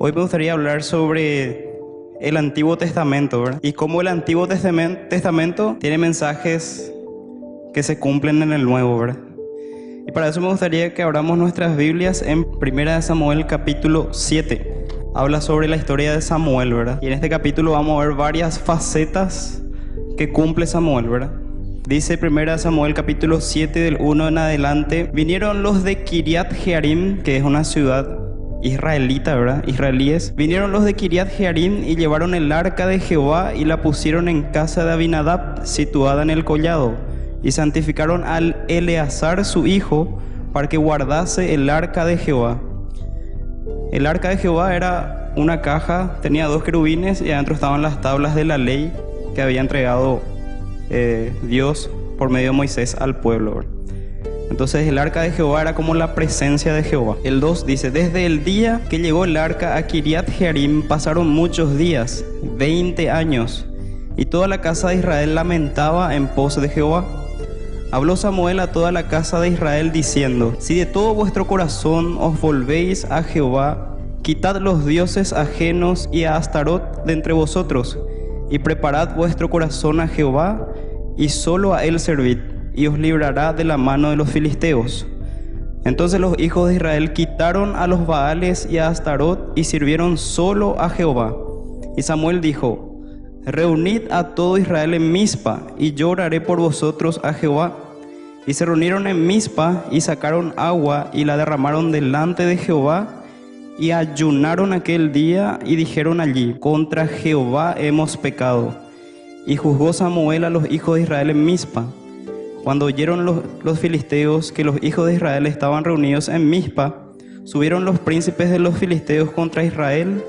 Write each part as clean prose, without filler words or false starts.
Hoy me gustaría hablar sobre el Antiguo Testamento, ¿verdad? Y cómo el Antiguo Testamento tiene mensajes que se cumplen en el Nuevo, ¿verdad? Y para eso me gustaría que abramos nuestras Biblias en 1 Samuel capítulo 7. Habla sobre la historia de Samuel, ¿verdad? Y en este capítulo vamos a ver varias facetas que cumple Samuel, ¿verdad? Dice 1 Samuel capítulo 7 del 1 en adelante: vinieron los de Kiriat Jearim, que es una ciudad israelita, ¿verdad? Israelíes. Vinieron los de Kiriat Jearim y llevaron el arca de Jehová y la pusieron en casa de Abinadab, situada en el collado, y santificaron al Eleazar su hijo para que guardase el arca de Jehová. El arca de Jehová era una caja, tenía 2 querubines y adentro estaban las tablas de la ley que había entregado Dios por medio de Moisés al pueblo, ¿verdad? Entonces el arca de Jehová era como la presencia de Jehová. El 2 dice: desde el día que llegó el arca a Kiriat Jearim pasaron muchos días, 20 años, y toda la casa de Israel lamentaba en pos de Jehová. Habló Samuel a toda la casa de Israel diciendo: si de todo vuestro corazón os volvéis a Jehová, quitad los dioses ajenos y a Astarot de entre vosotros, y preparad vuestro corazón a Jehová, y solo a él servid, y os librará de la mano de los filisteos. Entonces los hijos de Israel quitaron a los Baales y a Astarot y sirvieron solo a Jehová. Y Samuel dijo: reunid a todo Israel en Mizpa, y yo oraré por vosotros a Jehová. Y se reunieron en Mizpa y sacaron agua y la derramaron delante de Jehová, y ayunaron aquel día y dijeron allí: contra Jehová hemos pecado. Y juzgó Samuel a los hijos de Israel en Mizpa. Cuando oyeron los filisteos que los hijos de Israel estaban reunidos en Mizpa, subieron los príncipes de los filisteos contra Israel,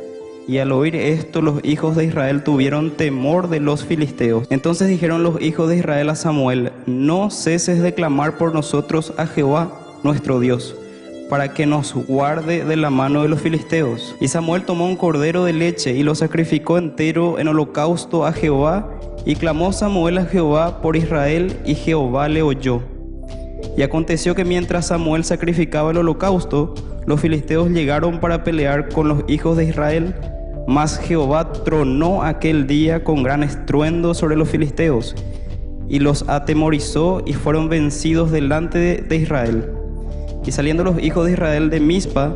y al oír esto los hijos de Israel tuvieron temor de los filisteos. Entonces dijeron los hijos de Israel a Samuel: no ceses de clamar por nosotros a Jehová nuestro Dios, para que nos guarde de la mano de los filisteos. Y Samuel tomó un cordero de leche y lo sacrificó entero en holocausto a Jehová. Y clamó Samuel a Jehová por Israel, y Jehová le oyó. Y aconteció que mientras Samuel sacrificaba el holocausto, los filisteos llegaron para pelear con los hijos de Israel. Mas Jehová tronó aquel día con gran estruendo sobre los filisteos, y los atemorizó, y fueron vencidos delante de Israel. Y saliendo los hijos de Israel de Mizpa,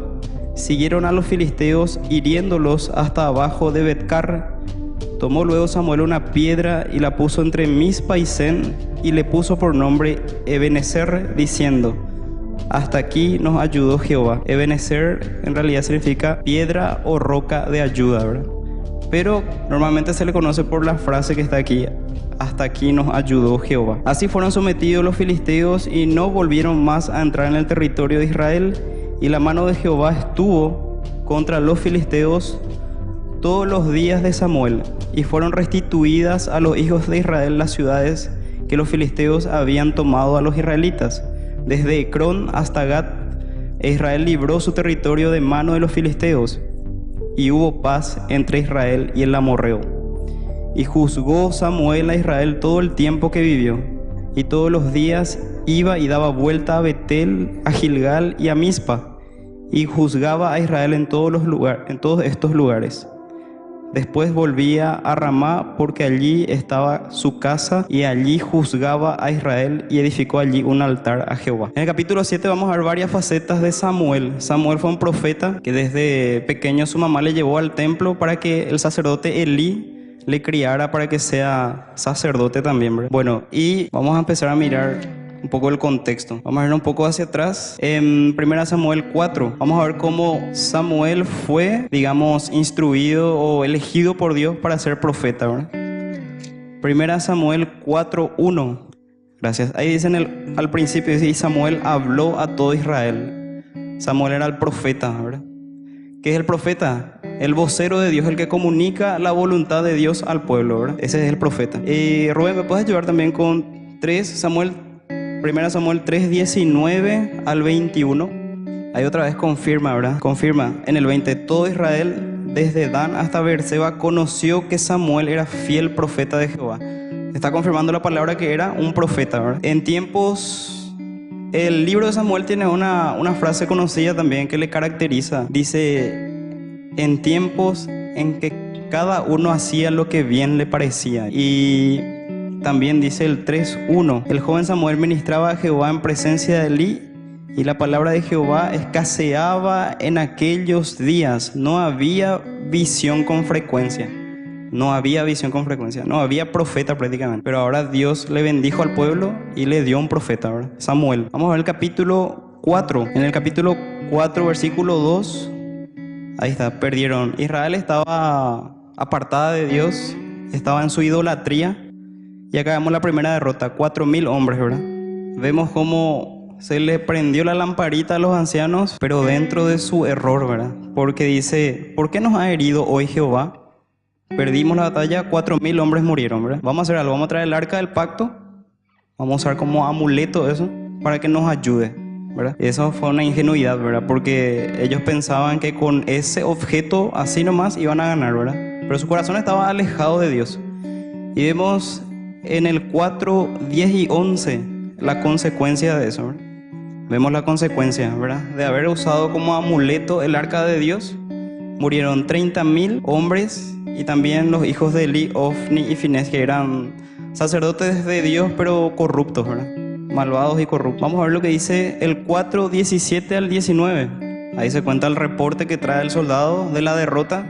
siguieron a los filisteos, hiriéndolos hasta abajo de Betcar. Tomó luego Samuel una piedra y la puso entre Mizpa y Sen, y le puso por nombre Ebenezer, diciendo: hasta aquí nos ayudó Jehová. Ebenezer en realidad significa piedra o roca de ayuda, ¿verdad? Pero normalmente se le conoce por la frase que está aquí: hasta aquí nos ayudó Jehová. Así fueron sometidos los filisteos y no volvieron más a entrar en el territorio de Israel, y la mano de Jehová estuvo contra los filisteos todos los días de Samuel, y fueron restituidas a los hijos de Israel las ciudades que los filisteos habían tomado a los israelitas, desde Ecrón hasta Gat, e Israel libró su territorio de mano de los filisteos, y hubo paz entre Israel y el amorreo. Y juzgó Samuel a Israel todo el tiempo que vivió, y todos los días iba y daba vuelta a Betel, a Gilgal y a Mizpa, y juzgaba a Israel en todos estos lugares. Después volvía a Ramá, porque allí estaba su casa, y allí juzgaba a Israel y edificó allí un altar a Jehová. En el capítulo 7 vamos a ver varias facetas de Samuel. Samuel fue un profeta que desde pequeño su mamá le llevó al templo para que el sacerdote Elí le criara para que sea sacerdote también, ¿verdad? Bueno, y vamos a empezar a mirar un poco el contexto. Vamos a ir un poco hacia atrás. En 1 Samuel 4 vamos a ver cómo Samuel fue, digamos, instruido o elegido por Dios para ser profeta, ¿verdad? 1 Samuel 4:1. Gracias. Ahí dicen al principio, dice: y Samuel habló a todo Israel. Samuel era el profeta, ¿verdad? ¿Qué es el profeta? El vocero de Dios, el que comunica la voluntad de Dios al pueblo, ¿verdad? Ese es el profeta. Rubén, ¿me puedes ayudar también con 1 Samuel 3:19 al 21? Ahí otra vez confirma, ¿verdad? Confirma. En el 20: todo Israel, desde Dan hasta Beerseba, conoció que Samuel era fiel profeta de Jehová. Está confirmando la palabra que era un profeta, ¿verdad? En tiempos El libro de Samuel tiene una frase conocida también que le caracteriza. Dice: en tiempos en que cada uno hacía lo que bien le parecía. Y también dice el 3:1, el joven Samuel ministraba a Jehová en presencia de Elí, y la palabra de Jehová escaseaba en aquellos días. No había visión con frecuencia. No había visión con frecuencia. No había profeta prácticamente. Pero ahora Dios le bendijo al pueblo y le dio un profeta, ¿verdad? Samuel. Vamos a ver el capítulo 4. En el capítulo 4, versículo 2. Ahí está. Perdieron. Israel estaba apartada de Dios. Estaba en su idolatría. Y acá vemos la primera derrota. 4.000 hombres, ¿verdad? Vemos cómo se le prendió la lamparita a los ancianos, pero dentro de su error, ¿verdad? Porque dice, ¿por qué nos ha herido hoy Jehová? Perdimos la batalla, 4.000 hombres murieron, ¿verdad? Vamos a hacer algo, vamos a traer el arca del pacto, vamos a usar como amuleto eso, para que nos ayude, ¿verdad? Eso fue una ingenuidad, ¿verdad? Porque ellos pensaban que con ese objeto así nomás iban a ganar, ¿verdad? Pero su corazón estaba alejado de Dios. Y vemos en el 4, 10 y 11 la consecuencia de eso, ¿verdad? Vemos la consecuencia, ¿verdad? De haber usado como amuleto el arca de Dios. Murieron 30.000 hombres y también los hijos de Elí, Ofni y Finés, que eran sacerdotes de Dios pero corruptos, ¿verdad? Malvados y corruptos. Vamos a ver lo que dice el 4, 17 al 19. Ahí se cuenta el reporte que trae el soldado de la derrota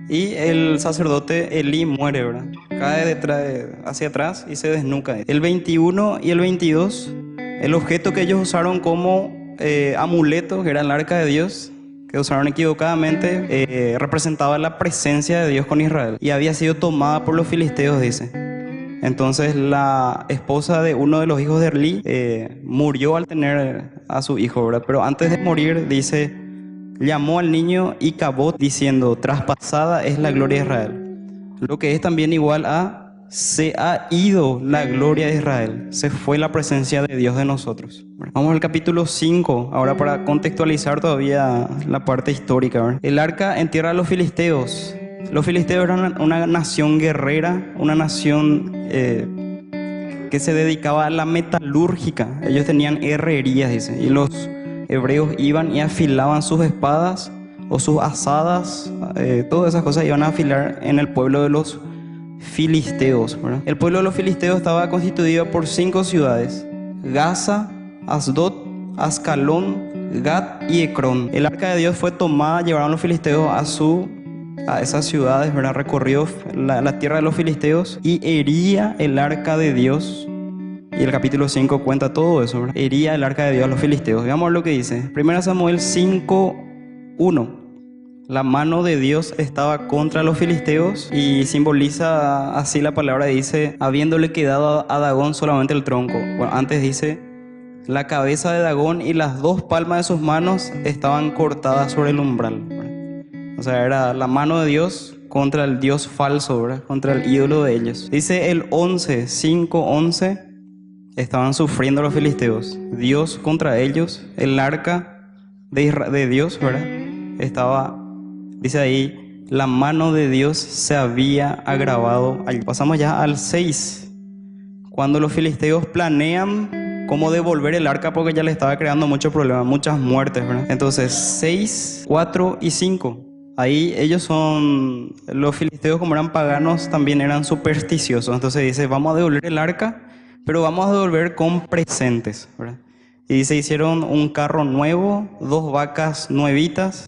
y el sacerdote Elí muere, ¿verdad? Cae hacia atrás y se desnuca. El 21 y el 22, el objeto que ellos usaron como amuleto, que era el arca de Dios, que usaron equivocadamente, representaba la presencia de Dios con Israel y había sido tomada por los filisteos, dice. Entonces la esposa de uno de los hijos de Elí murió al tener a su hijo, ¿verdad? Pero antes de morir, dice, llamó al niño Icabod diciendo, traspasada es la gloria de Israel. Lo que es también igual a se ha ido la gloria de Israel, se fue la presencia de Dios de nosotros. Vamos al capítulo 5, ahora para contextualizar todavía la parte histórica, ¿verdad? El arca en tierra de los filisteos. Los filisteos eran una nación guerrera, una nación que se dedicaba a la metalúrgica. Ellos tenían herrerías, dice, y los hebreos iban y afilaban sus espadas o sus asadas, todas esas cosas iban a afilar en el pueblo de los filisteos, ¿verdad? El pueblo de los filisteos estaba constituido por 5 ciudades: Gaza, Asdod, Ascalón, Gat y Ecrón. El arca de Dios fue tomada, llevaron los filisteos a esas ciudades, ¿verdad? Recorrió la tierra de los filisteos y hería el arca de Dios. Y el capítulo 5 cuenta todo eso, ¿verdad? Hería el arca de Dios a los filisteos. Veamos lo que dice. 1 Samuel 5:1. La mano de Dios estaba contra los filisteos y simboliza así la palabra, dice, habiéndole quedado a Dagón solamente el tronco. Bueno, antes dice, la cabeza de Dagón y las 2 palmas de sus manos estaban cortadas sobre el umbral, ¿verdad? O sea, era la mano de Dios contra el Dios falso, ¿verdad? Contra el ídolo de ellos. Dice el 5:11, estaban sufriendo los filisteos. Dios contra ellos, el arca de Dios, ¿verdad? Estaba... Dice ahí, la mano de Dios se había agravado. Pasamos ya al 6, cuando los filisteos planean cómo devolver el arca porque ya le estaba creando muchos problemas, muchas muertes, ¿verdad? Entonces 6, 4 y 5. Ahí los filisteos, como eran paganos, también eran supersticiosos. Entonces dice, vamos a devolver el arca, pero vamos a devolver con presentes, ¿verdad? Y se hicieron un carro nuevo, 2 vacas nuevitas,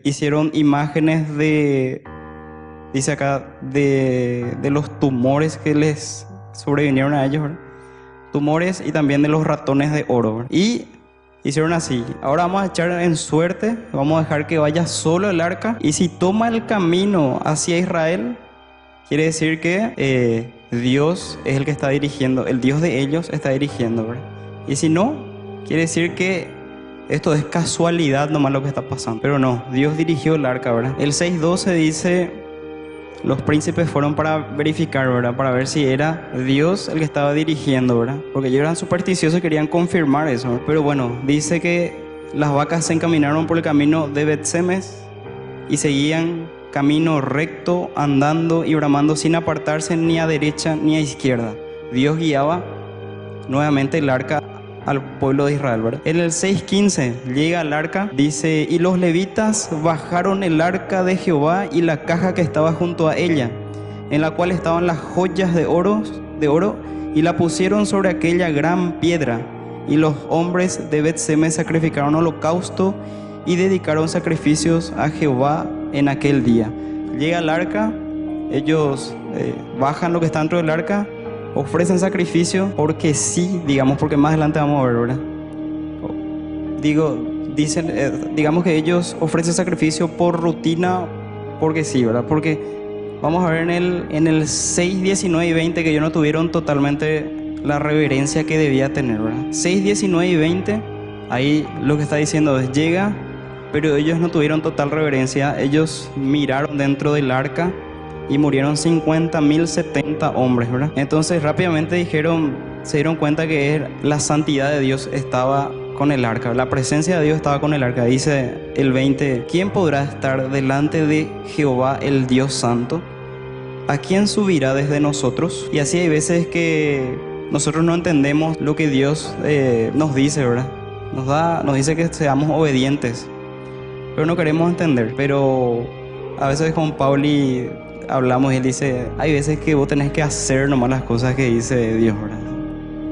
hicieron imágenes dice acá, de los tumores que les sobrevinieron a ellos, ¿verdad? Tumores y también de los ratones de oro, ¿verdad? Y hicieron así, ahora vamos a echar en suerte, vamos a dejar que vaya solo el arca, y si toma el camino hacia Israel, quiere decir que Dios es el que está dirigiendo, el Dios de ellos está dirigiendo, ¿verdad? Y si no, quiere decir que esto es casualidad nomás lo que está pasando. Pero no, Dios dirigió el arca, ¿verdad? El 6:12 dice, los príncipes fueron para verificar, ¿verdad? Para ver si era Dios el que estaba dirigiendo, ¿verdad? Porque ellos eran supersticiosos y querían confirmar eso, ¿verdad? Pero bueno, dice que las vacas se encaminaron por el camino de Bet-Semes y seguían camino recto, andando y bramando sin apartarse ni a derecha ni a izquierda. Dios guiaba nuevamente el arca al pueblo de Israel, ¿verdad? En el 6:15 llega el arca, dice, y los levitas bajaron el arca de Jehová y la caja que estaba junto a ella, en la cual estaban las joyas de oro, y la pusieron sobre aquella gran piedra. Y los hombres de Bet-Semes sacrificaron holocausto y dedicaron sacrificios a Jehová en aquel día. Llega el arca, ellos bajan lo que está dentro del arca, ofrecen sacrificio porque sí, digamos, porque más adelante vamos a ver, ¿verdad? Digamos que ellos ofrecen sacrificio por rutina, porque sí, ¿verdad? Porque vamos a ver en el 6, 19 y 20 que ellos no tuvieron totalmente la reverencia que debía tener, ¿verdad? 6, 19 y 20, ahí lo que está diciendo es, llega, pero ellos no tuvieron total reverencia. Ellos miraron dentro del arca y murieron 50.070 hombres, ¿verdad? Entonces rápidamente se dieron cuenta que la santidad de Dios estaba con el arca, la presencia de Dios estaba con el arca. Dice el 20, ¿quién podrá estar delante de Jehová el Dios santo? ¿A quién subirá desde nosotros? Y así hay veces que nosotros no entendemos lo que Dios nos dice, ¿verdad? Nos dice que seamos obedientes, pero no queremos entender. Pero a veces con Pauli hablamos y él dice, hay veces que vos tenés que hacer nomás las cosas que dice Dios, ¿verdad?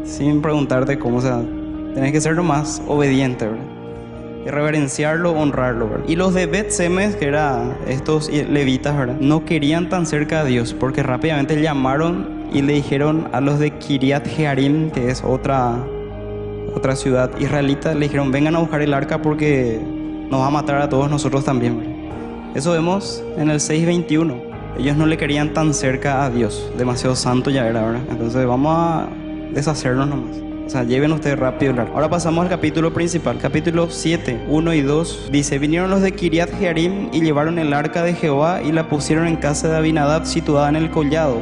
Sin preguntarte cómo, o sea, tenés que ser nomás obediente, ¿verdad? Y reverenciarlo, honrarlo, ¿verdad? Y los de Bet-Semes, que eran estos levitas, ¿verdad?, no querían tan cerca a Dios, porque rápidamente llamaron y le dijeron a los de Kiriat Jearim, que es otra ciudad israelita, le dijeron, vengan a buscar el arca porque nos va a matar a todos nosotros también, ¿verdad? Eso vemos en el 6:21. Ellos no le querían tan cerca a Dios, demasiado santo ya era, ¿verdad? Entonces vamos a deshacernos nomás. O sea, lleven ustedes rápido el arca. Ahora pasamos al capítulo principal. Capítulo 7, 1 y 2. Dice, vinieron los de Kiriat Jearim y llevaron el arca de Jehová y la pusieron en casa de Abinadab, situada en el collado.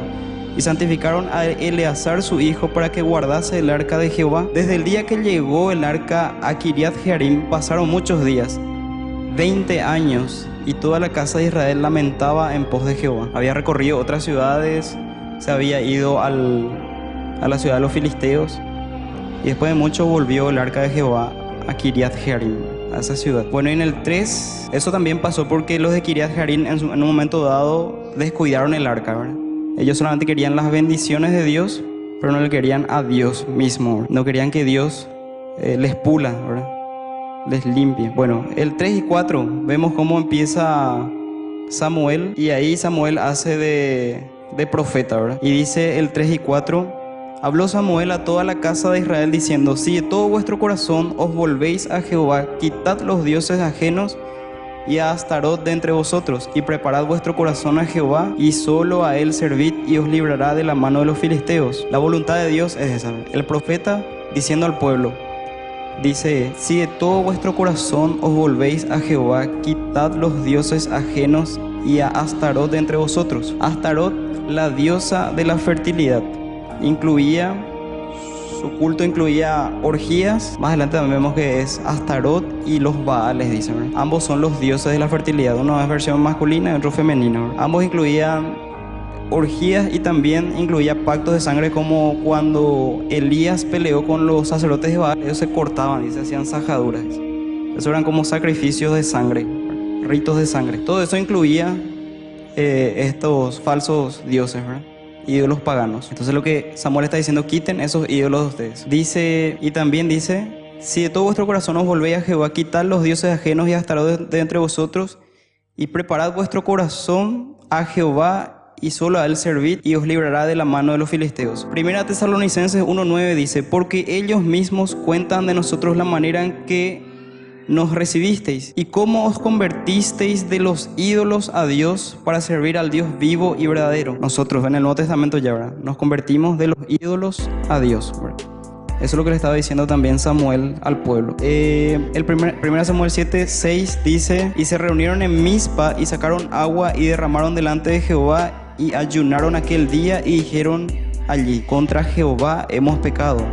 Y santificaron a Eleazar su hijo para que guardase el arca de Jehová. Desde el día que llegó el arca a Kiriat Jearim pasaron muchos días, 20 años, y toda la casa de Israel lamentaba en pos de Jehová. Había recorrido otras ciudades, se había ido a la ciudad de los filisteos, y después de mucho volvió el arca de Jehová a Kiriat Jearim, a esa ciudad. Bueno, y en el 3, eso también pasó porque los de Kiriat Jearim en un momento dado descuidaron el arca, ¿verdad? Ellos solamente querían las bendiciones de Dios, pero no le querían a Dios mismo, ¿verdad? No querían que Dios les pula, ¿verdad?, les limpie. Bueno, el 3 y 4 vemos cómo empieza Samuel, y ahí Samuel hace de profeta, ¿verdad? Y dice el 3 y 4, habló Samuel a toda la casa de Israel diciendo, si de todo vuestro corazón os volvéis a Jehová, quitad los dioses ajenos y a Astarot de entre vosotros, y preparad vuestro corazón a Jehová, y solo a él servid, y os librará de la mano de los filisteos. La voluntad de Dios es esa. El profeta diciendo al pueblo, dice, si de todo vuestro corazón os volvéis a Jehová, quitad los dioses ajenos y a Astarot de entre vosotros. Astarot, la diosa de la fertilidad, su culto incluía orgías. Más adelante también vemos que es Astarot y los Baales, dicen, ¿verdad? Ambos son los dioses de la fertilidad, uno es versión masculina y otro femenina, ¿verdad? Ambos incluían orgías y también incluía pactos de sangre, como cuando Elías peleó con los sacerdotes de Baal, ellos se cortaban y se hacían sajaduras. Eso eran como sacrificios de sangre, ritos de sangre. Todo eso incluía estos falsos dioses, ¿verdad?, ídolos paganos. Entonces lo que Samuel está diciendo, quiten esos ídolos de ustedes. Dice, y también dice, si de todo vuestro corazón os volvéis a Jehová, quitad los dioses ajenos y Astarot de entre vosotros, y preparad vuestro corazón a Jehová, y solo a él servid, y os librará de la mano de los filisteos. Primera Tesalonicenses 1:9 dice, porque ellos mismos cuentan de nosotros la manera en que nos recibisteis, y cómo os convertisteis de los ídolos a Dios para servir al Dios vivo y verdadero. Nosotros en el Nuevo Testamento ya, ¿verdad?, nos convertimos de los ídolos a Dios, ¿verdad? Eso es lo que le estaba diciendo también Samuel al pueblo. El 1 Samuel 7:6 dice, y se reunieron en Mizpa y sacaron agua y derramaron delante de Jehová y ayunaron aquel día y dijeron allí, contra Jehová hemos pecado.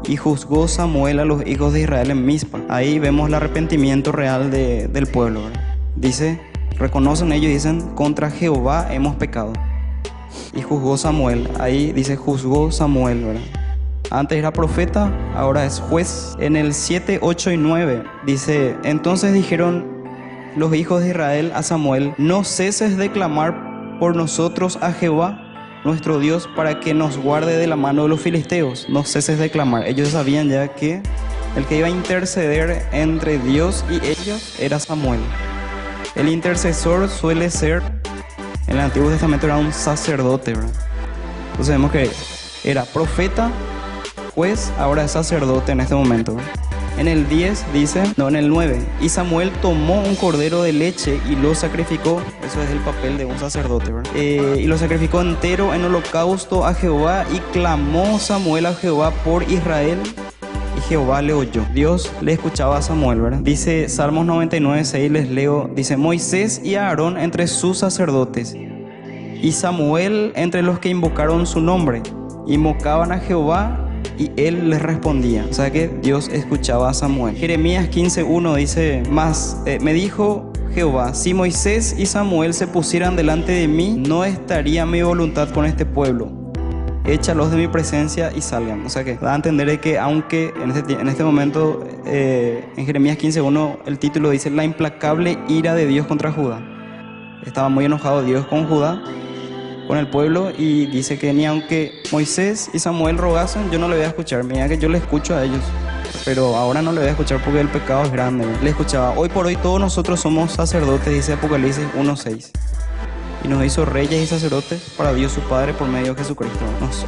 Y juzgó Samuel a los hijos de Israel en Mizpa. Ahí vemos el arrepentimiento real del pueblo, ¿verdad? Dice, reconocen ellos y dicen, contra Jehová hemos pecado. Y juzgó Samuel. Ahí dice, juzgó Samuel, ¿verdad? Antes era profeta, ahora es juez. En el 7, 8 y 9 dice: entonces dijeron los hijos de Israel a Samuel: no ceses de clamar por nosotros a Jehová nuestro Dios para que nos guarde de la mano de los filisteos. No ceses de clamar. Ellos sabían ya que el que iba a interceder entre Dios y ellos era Samuel. El intercesor suele ser, en el Antiguo Testamento era un sacerdote, ¿verdad? Entonces vemos que era profeta, juez, ahora es sacerdote en este momento, ¿verdad? En el 10 dice, no, en el 9, y Samuel tomó un cordero de leche y lo sacrificó. Eso es el papel de un sacerdote, ¿verdad? Y lo sacrificó entero en holocausto a Jehová, y clamó Samuel a Jehová por Israel, y Jehová le oyó. Dios le escuchaba a Samuel, ¿verdad? Dice Salmos 99, 6, les leo, dice: Moisés y Aarón entre sus sacerdotes, y Samuel entre los que invocaron su nombre, invocaban a Jehová, y él les respondía. O sea que Dios escuchaba a Samuel. Jeremías 15:1 dice: me dijo Jehová, si Moisés y Samuel se pusieran delante de mí, no estaría mi voluntad con este pueblo. Échalos de mi presencia y salgan. O sea que da a entender de que aunque en este momento, en Jeremías 15:1, el título dice: la implacable ira de Dios contra Judá. Estaba muy enojado Dios con Judá, con el pueblo, y dice que ni aunque Moisés y Samuel rogasen, yo no le voy a escuchar. Mira que yo le escucho a ellos, pero ahora no le voy a escuchar porque el pecado es grande. Le escuchaba: hoy por hoy todos nosotros somos sacerdotes, dice Apocalipsis 1:6, y nos hizo reyes y sacerdotes para Dios su Padre por medio de Jesucristo.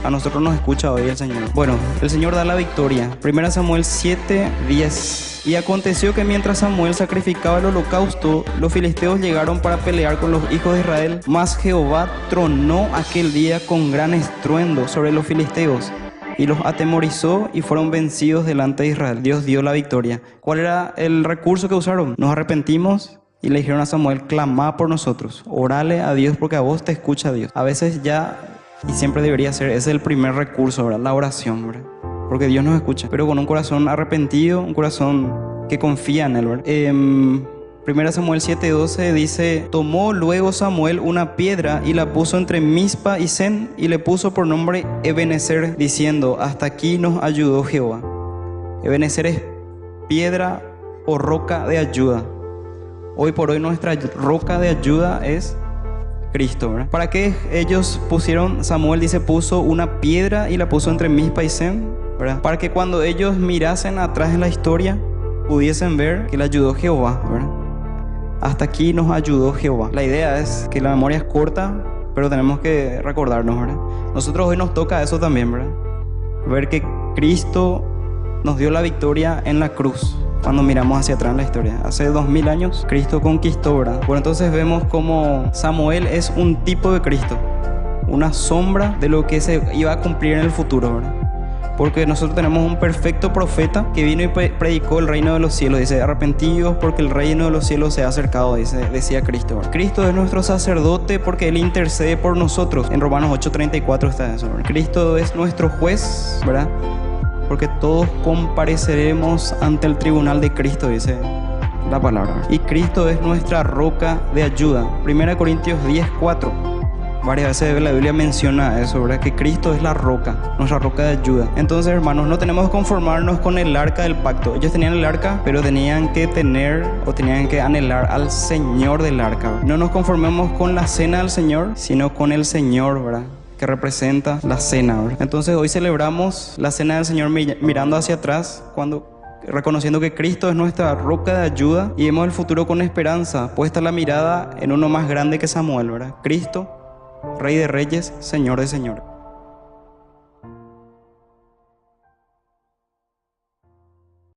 A nosotros nos escucha hoy el Señor. Bueno, el Señor da la victoria. 1 Samuel 7:10. Y aconteció que mientras Samuel sacrificaba el holocausto, los filisteos llegaron para pelear con los hijos de Israel. Mas Jehová tronó aquel día con gran estruendo sobre los filisteos, y los atemorizó, y fueron vencidos delante de Israel. Dios dio la victoria. ¿Cuál era el recurso que usaron? Nos arrepentimos y le dijeron a Samuel: clamá por nosotros, orale a Dios, porque a vos te escucha Dios. A veces ya, y siempre debería ser, ese es el primer recurso, ¿verdad? La oración, ¿verdad? Porque Dios nos escucha, pero con un corazón arrepentido, un corazón que confía en Él, ¿verdad? 1 Samuel 7:12 dice: tomó luego Samuel una piedra y la puso entre Mizpa y Sen, y le puso por nombre Ebenezer, diciendo: hasta aquí nos ayudó Jehová. Ebenezer es piedra o roca de ayuda. Hoy por hoy nuestra roca de ayuda es Cristo, ¿verdad? ¿Para qué ellos pusieron? Samuel dice: puso una piedra y la puso entre Mizpa y Sen, ¿verdad? Para que cuando ellos mirasen atrás en la historia, pudiesen ver que le ayudó Jehová, ¿verdad? Hasta aquí nos ayudó Jehová. La idea es que la memoria es corta, pero tenemos que recordarnos, ¿verdad? Nosotros hoy nos toca eso también, ¿verdad? Ver que Cristo nos dio la victoria en la cruz. Cuando miramos hacia atrás en la historia, hace 2000 años, Cristo conquistó, ¿verdad? Bueno, entonces vemos como Samuel es un tipo de Cristo, una sombra de lo que se iba a cumplir en el futuro, ¿verdad? Porque nosotros tenemos un perfecto profeta que vino y predicó el reino de los cielos. Dice: arrepentidos porque el reino de los cielos se ha acercado, decía Cristo, ¿verdad? Cristo es nuestro sacerdote porque Él intercede por nosotros. En Romanos 8:34 está eso, ¿verdad? Cristo es nuestro juez, ¿verdad? Porque todos compareceremos ante el tribunal de Cristo, dice la palabra. Y Cristo es nuestra roca de ayuda. 1 Corintios 10:4. Varias veces la Biblia menciona eso, ¿verdad? Que Cristo es la roca, nuestra roca de ayuda. Entonces, hermanos, no tenemos que conformarnos con el arca del pacto. Ellos tenían el arca, pero tenían que anhelar al Señor del arca, ¿verdad? No nos conformemos con la cena del Señor, sino con el Señor, ¿verdad? Que representa la cena, ¿verdad? Entonces hoy celebramos la cena del Señor mirando hacia atrás, reconociendo que Cristo es nuestra roca de ayuda, y vemos el futuro con esperanza, puesta la mirada en uno más grande que Samuel, ¿verdad? Cristo, Rey de Reyes, Señor de Señores.